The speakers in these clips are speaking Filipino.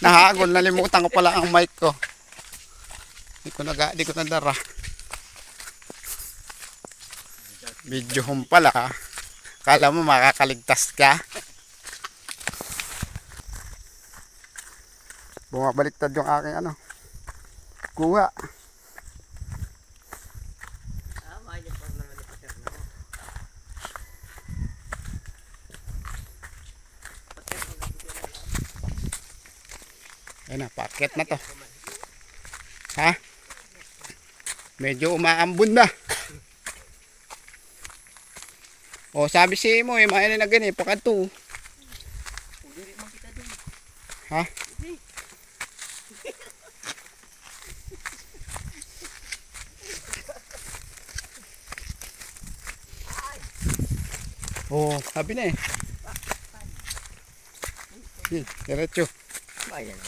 Nahagol, nalimutan ko pala ang mic ko. Di ko nadara. Video home pala. Kala mo makakaligtas ka. Bumabaliktad yung aking kuha. Ayun na, paakyat na to. Ha? Medyo umaambon na. O sabi si mo, maanin na gani, pakato. Ha? Oh, sabi na eh. Diretso. Bayan.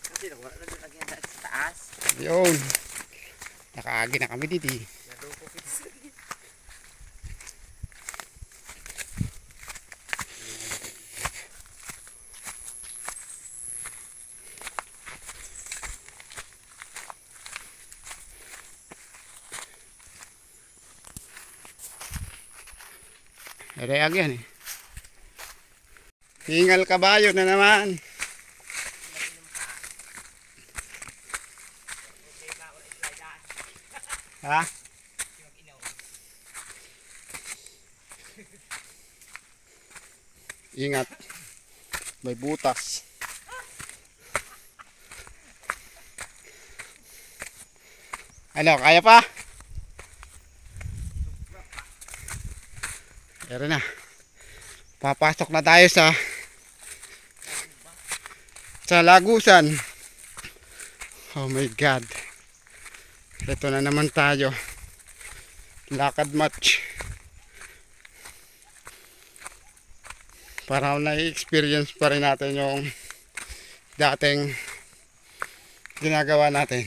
Kasi wala na lagi sa taas. Yun. Nakaagi na kami dito. Reag yan eh. Hingal kabayo na naman. Ha? Ingat. May butas. Ano, kaya pa? Pero na. Papasok na tayo sa lagusan. Oh my God. Ito na naman tayo. Lakad match. Para na-experience pa rin natin yung dating ginagawa natin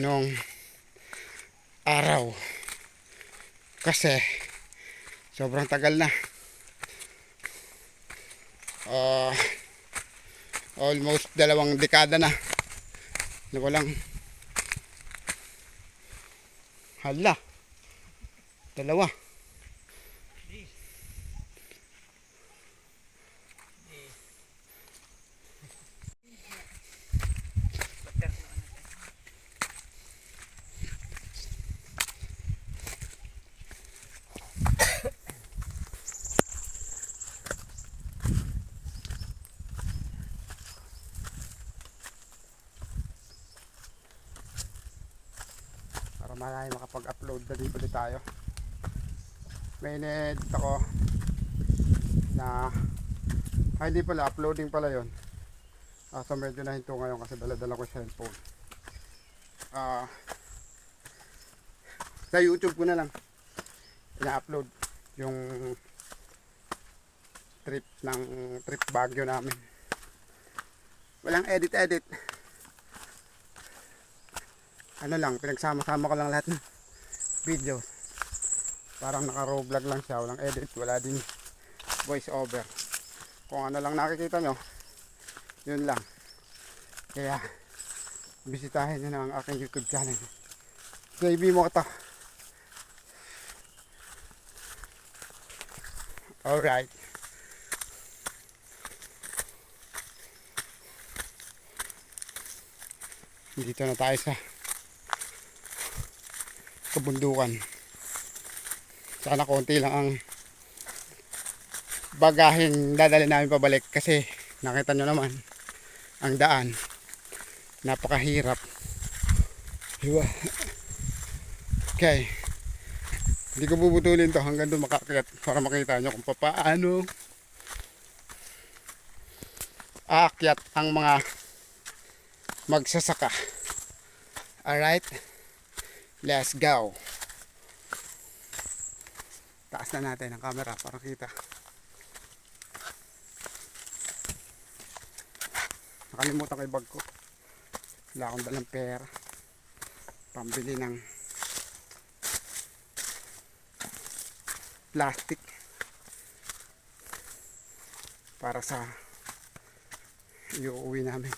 nung araw. Kasi sobrang tagal na. Almost 2 dekada na. Walang hala. 2. Marami makapag-upload na din ulit tayo. May need ako na hindi pala, uploading pala yon. So medyo nahinto ngayon kasi dala-dala ko cellphone. Sa YouTube ko na lang ina-upload yung trip Baguio namin. Walang edit. Ano lang, pinagsama-sama ko lang lahat ng video. Parang naka-raw vlog lang siya, walang edit, wala din voice over. Kung ano lang nakikita nyo, yun lang. Kaya bisitahin nyo na ang aking YouTube channel. JB Moto. Alright. Dito na tayo sa kabundukan. Sana konti lang ang bagahin dadali namin pabalik kasi nakita nyo naman ang daan, napakahirap. Diba? Okay, hindi ko bubutulin to hanggang doon makakit para makita nyo kung paano aakyat ang mga magsasaka. Alright, let's go. Taas na natin ang camera para kita. Nakalimutan ko yung bag ko. Wala akong dalang pera pambili ng plastic para sa iuwi namin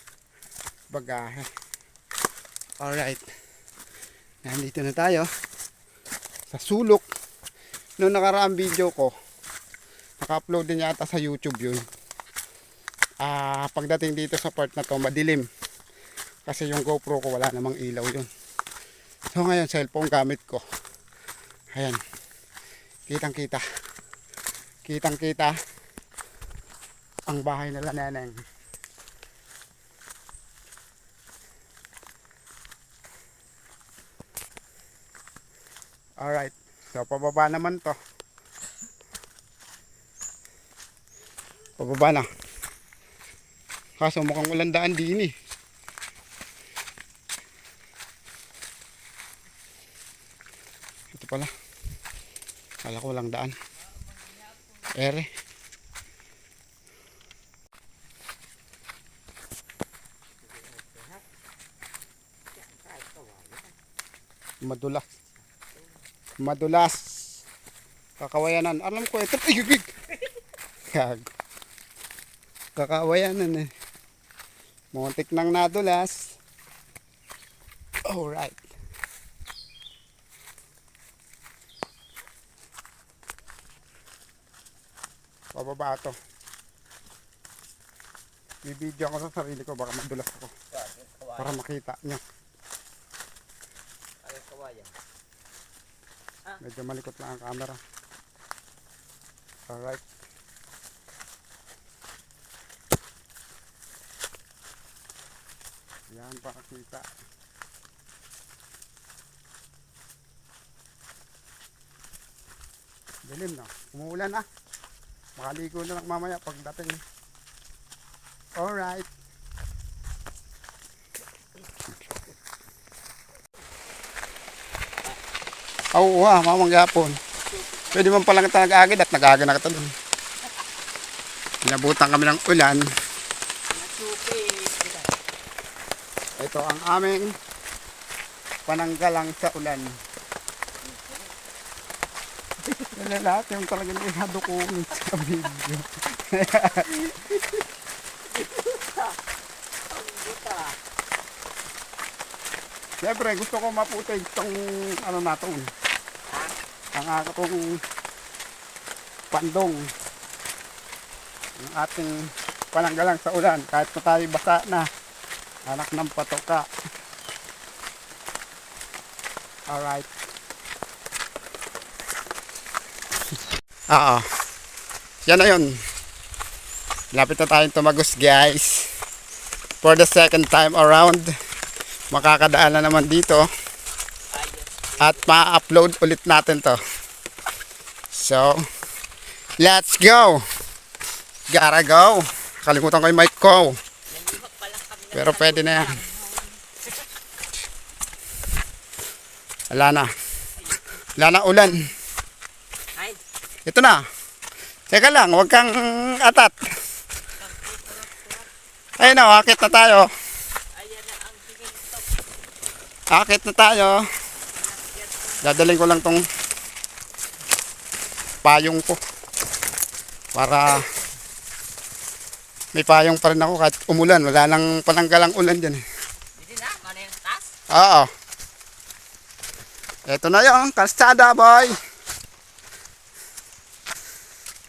bagahe. Alright, nandito na tayo sa sulok. Noong nakaraang video ko, naka-upload din yata sa YouTube yun. Pagdating dito sa part na to, madilim kasi yung GoPro ko wala namang ilaw yun. So ngayon cellphone gamit ko. Ayan, kitang kita ang bahay nila Neneng. Alright, so pababa naman to. Pababa na. Kaso mukhang ulan daan din eh. Ito pala. Kala ko walang daan. Ere. Madulas. Madulas. Kakawayanan. Alam ko ito. Igigig. Kag. Kakawayanan eh. Muntik nang nadulas. Alright. Pababa ito. Bibidyo ako sa sarili ko. Baka madulas ako. Para makita nyo. Medyo malikot lang ang camera. Alright. Yan, para kita. Dilim na. Umuulan na. Makaligo na lang mamaya pagdating. Alright. Oo, mamang gapon. Pwede man palang kita nag-agad at nag-aga na kita doon. Pinabutan kami ng ulan. Ito ang aming pananggalang sa ulan. Yan lahat yung talagang inadokument sa video. Siyempre gusto ko maputig itong ano natin. Ang akong pandong. Ang ating pananggalang sa ulan. Kahit pa tayo basa na. Anak ng patoka. Alright. Yan na yun. Lapit na tayong tumagos guys. For the second time around. Makakadaan na naman dito. At ma-upload ulit natin to. So, let's go. Gotta go. Kalimutan ko yung mic ko. Pero pwede na yan. Wala na. Wala na ulan. Ito na. Teka lang, huwag kang atat. Ayun na, akit na tayo. Akit na tayo. Dadaling ko lang tong payong ko. Para may payong pa rin ako kahit umulan. Wala lang pananggalang ulan dyan eh. Hindi na? Ano yung taas? Oo. Ito na yung kalsada boy.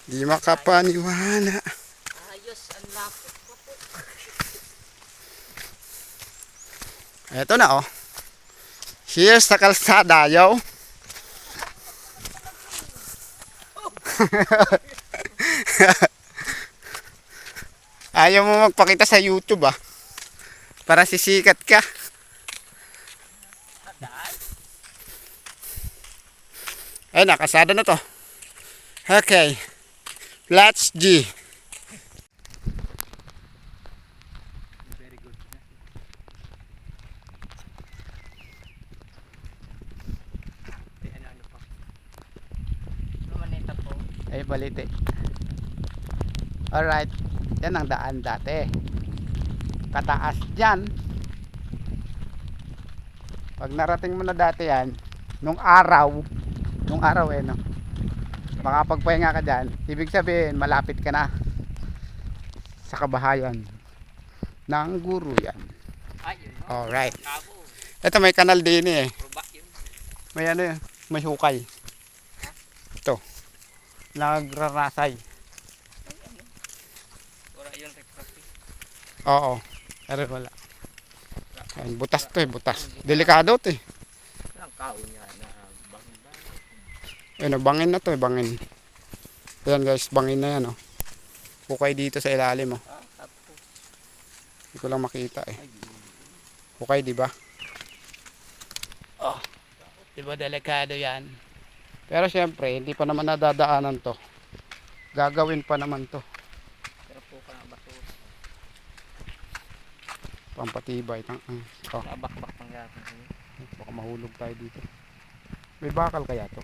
Di makapaniwala. Ayos, ang lapit ko po. Ito na oh. Here's the kalsada yo. Ayaw mo magpakita sa YouTube ah. Para sisikat ka. Ay, nakasada na to. Okay. Let's G. Very good. Ano pa? Manita po. Ay, balite. Alright. Yan ang daan dati. Kataas dyan. Pag narating mo na dati yan, nung araw eh no. makapagpahinga ka dyan, ibig sabihin malapit ka na sa kabahayan ng Guru yan. Ay, yun. Alright. Kabo. Ito may kanal din eh. Ruba yun. May ano yun, may hukay. Ito. Nagrarasay. Wala yun. Rekrati. Oo. Pero wala. Ayan, butas to eh, butas. Delikado to eh. Ang kao niya na bangin. Ayun, bangin na to eh, bangin. Ayan guys, bangin na yan oh. Hukay dito sa ilalim oh. Tapo. Hindi ko lang makita eh. Hukay, di ba? Oh. Di ba delikado yan? Pero syempre, hindi pa naman nadadaanan to. Gagawin pa naman to. Pero po ka na bato. Pampatibay. Oh, Nabakbak pang yakin. baka mahulog tayo dito. May bakal kaya to?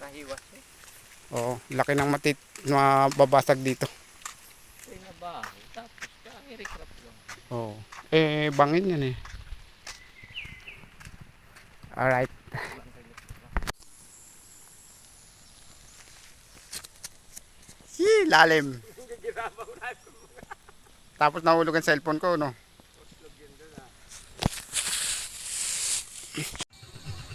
Kahiwas eh. Oo, laki ng mababasag dito. Ito yung nabaho. Tapos rekrap lang. Oo. Eh, bangin yan eh. Alright. Lalim. Tapos nahulog ang cellphone ko, no?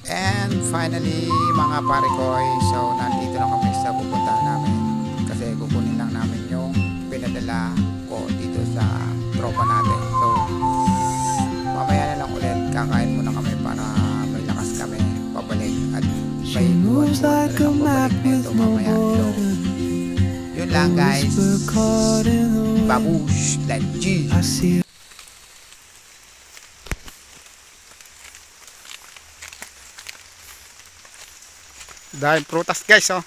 And finally, mga parikoy, so nandito na kami sa pupuntahan namin. Kasi kukunin lang namin yung pinadala ko dito sa tropa natin. So, mamaya na lang ulit, kakain muna kami para may lakas kami pabalik. At may buwan na lang pabalik nito mamaya. So, yun lang guys. Babush, let's G. Dahil prutas guys oh.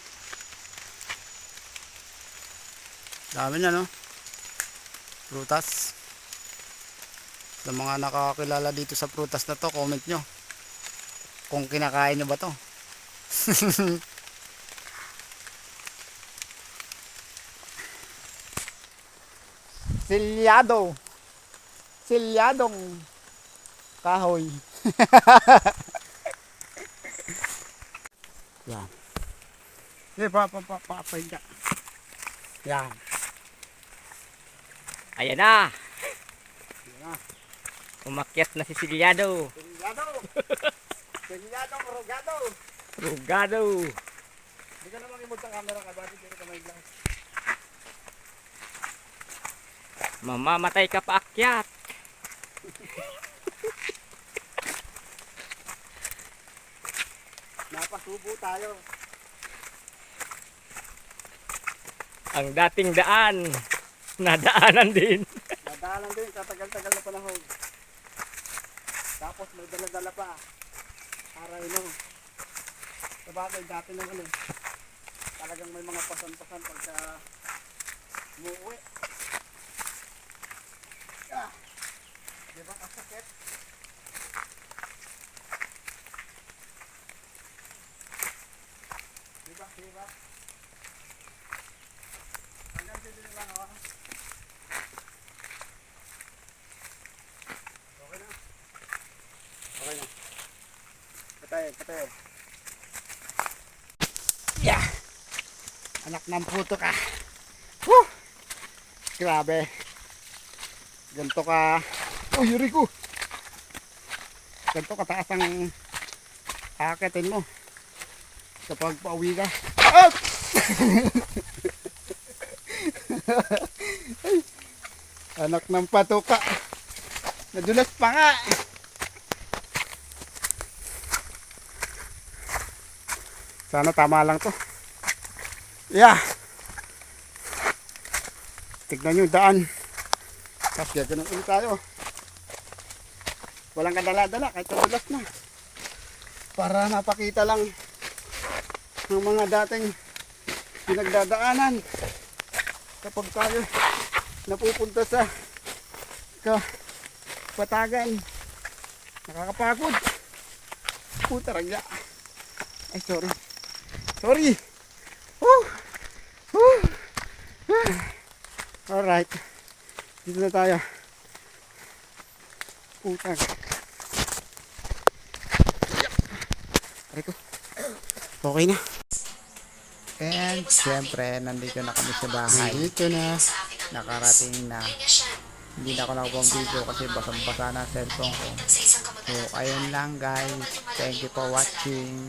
Dami na no. Prutas. Sa mga nakakilala dito sa prutas na to, comment nyo kung kinakain nyo ba to. Silyado. Silyadong kahoy. Yan. Papahinga. Yan. Ayan na. Yan na. Umakyat na si Silyado. Silyado. Silyadong rugado. Rugado. Hindi ka naman imod sa camera ka. Bakit dito ka may glass? Mamamatay ka pa akyat. Napasubo tayo. Ang dating daan. Nadaanan din. Nadaanan din, tatagal-tagal na panahon. Tapos may dala-dala pa. Aray no. Sabagay, dati naman eh. Talagang may mga pasan-pasan pagka umuwi. Ah, di ba kasakit? Diba? Hanggang dito na lang ako. Okay na. Okay na. Patay. Yeah! Anak ng puto ka. Woo! Grabe. Ganto ka. Oh, yuri ko. Ganto kataas ang aakitin mo kapag pauwi ka. Ah! Anak ng patuka. Nadulas pa nga. Sana tama lang to. Yeah. Tignan nyo daan. Tapos gagawin ulit tayo. Walang kadala-dala kahit nadulas na. Para napakita lang ng mga dating pinagdadaanan kapag tayo napupunta sa Patagan. Nakakapagod. Puta ragya. Ay sorry. Woo! Alright, dito na tayo. Putang. Aray ko. Okay na. And syempre, nandito na kami sa bahay. Nandito na. Nakarating na. Hindi na ako nakapang video kasi basang-basa na ang cellphone ko. So, ayun lang guys. Thank you for watching.